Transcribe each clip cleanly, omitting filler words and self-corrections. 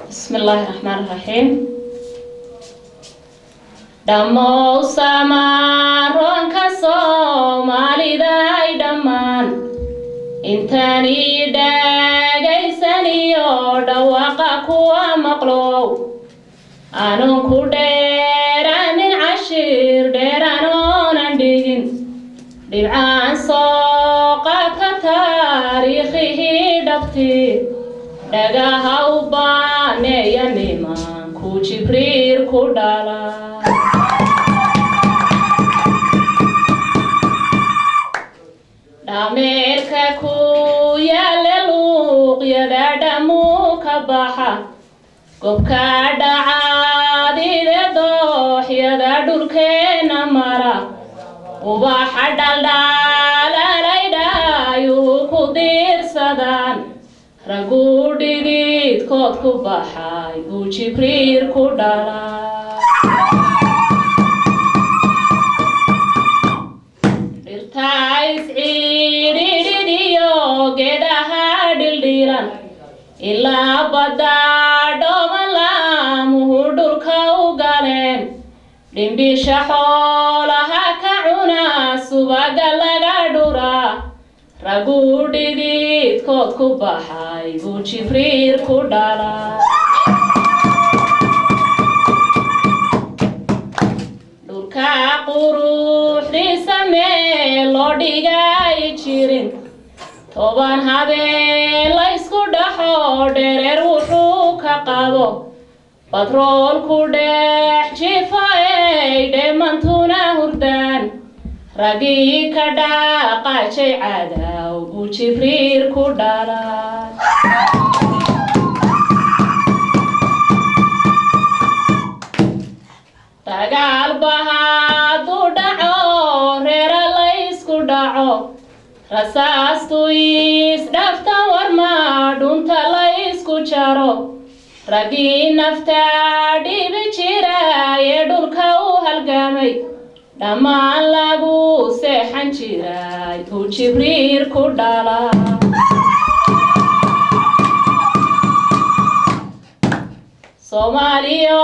بسم الله الرحمن الرحيم. دمو سمارون كصومالي داي دمان انتاني داقي سنيو دواقا كوا مقلو انو كوديران العشير ديرانون انديجين دبعان سوقا كتاريخه دفتي دقاها وباني ينمان كوشي برير كودالا داميركا كويا للوق يدا دمو كباحا قبكا دعادي دوح يدا دولكينا مرا وباحا دالدالا ليدا يوكو دير سدان رقو ديديد كود كباحا يوشي برير كودالا تايس عيريديو قدها دلديلان إلا بدا دومن لامهدر كوغالين دنبيش حولها كعنا سباق لغا دورا رقو ديديد كود كباحاي بوشي فرير كودالا دوركا قروح دي سمي لو ديغاي جيرين toban habeen la isku dhaxo dhereer wuxuu ka qabo batroolku dhex jiifay dheemantuna hurdaan ragii ka dhaqaajay caadaw buu jibriir ku dhalaa dagaal bahaaduu dhaco reera la isku dhaco rasaastu isdhafta warma dhunta la isku jaro ragii nafta dhibi jira ee dhulka u halgamay dhammaan lagu seexan jiray buu jibriir ku dhalaa Soomaaliyo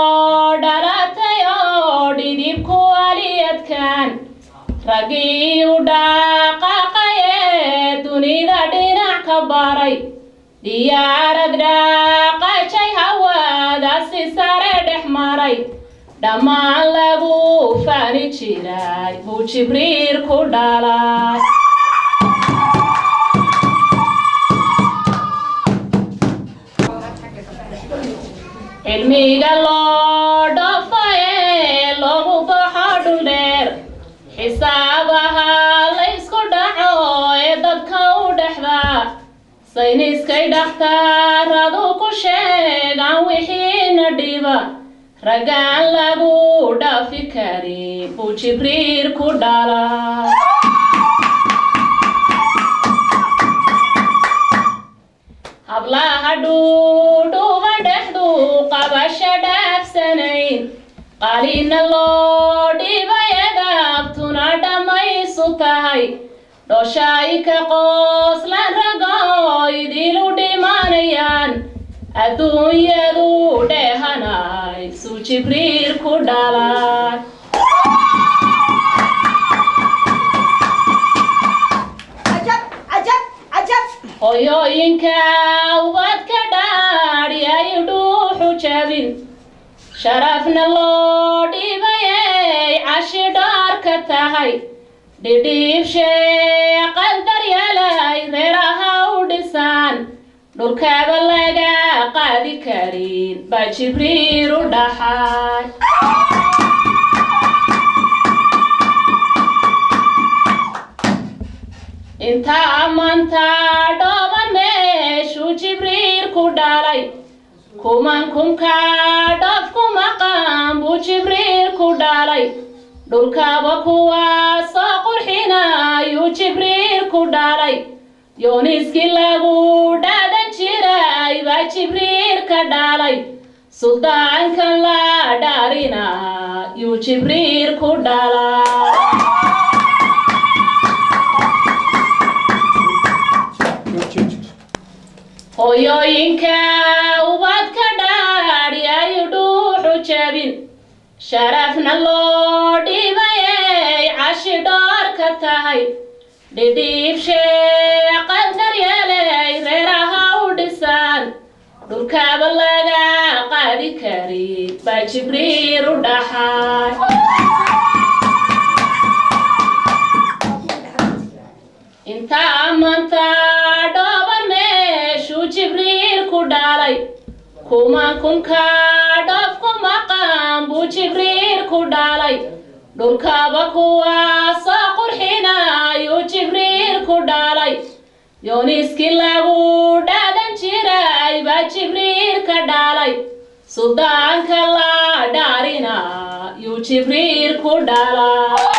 dhalatay oo dhidibku aliyadkan ragii u dhaqaaqay dunida dhinac ka baray diyaarad dhaqaajay hawadaasi sare dhex maray dhammaan lagu faani jiray buu jibriir ku dhalaa cilmiga loo dhoofaye loogu baxo dhul dheer xisaabaha la isku dhaco ee dadka u dhexda sayniskay dhakhtaradu ku sheegaan wixiina dhiba raggaan lagu dhaafi karin buu jibriir ku dhalaa hablaha dhuudhuuban dhexdu qabasho dhaafsanayn qalina loo dhibay edabtuna dhammaysu tahay dhooshay ka qooslan rago idilu dhimanayaan adduunyadu dheehanay suu jibriir ku dhalaa hoyooyinka ubadka dhaadhi ay dhuuxu jabin sharafna loo dhibayay cashi dhaarka tahay dhidhiib sheeqal daryaalay reeraha u dhisaan dhulkaaba laga qaadi karin baa jibriir u dhaxay inta amanta dhooban meeshuu jibriir ku dhalay kuman kumka dhoof ku maqan buu jibriir ku dhalay dhulkaba kuwaa soo qurxinayuu jibriir ku dhalay yooniskii lagu dhaadan jiray baa jibriir ka dhalay suldaankan la dhaarina yuu jibriir ku dhalay hoyooyinka ubadka dhaa sharafna loo dhiibayay cashi dhoor ka tahay dhidhiib sheeqan daryeelay reeraha u dhisaan dhulkaaba laga qaadi kari baa jibriir u dhaxay inta amanta dhooban meeshuu jibriir ku dhalay kuman kunka dhoof ku maqan buu jibriir ku dhalay dhulkaaba kuwaasoo qurxinayuu jibriir ku dhalay yooniskii lagu dhaadan jiray baa jibriir ka dhalay suldaanka la dhaarina yuu jibriir ku dhalay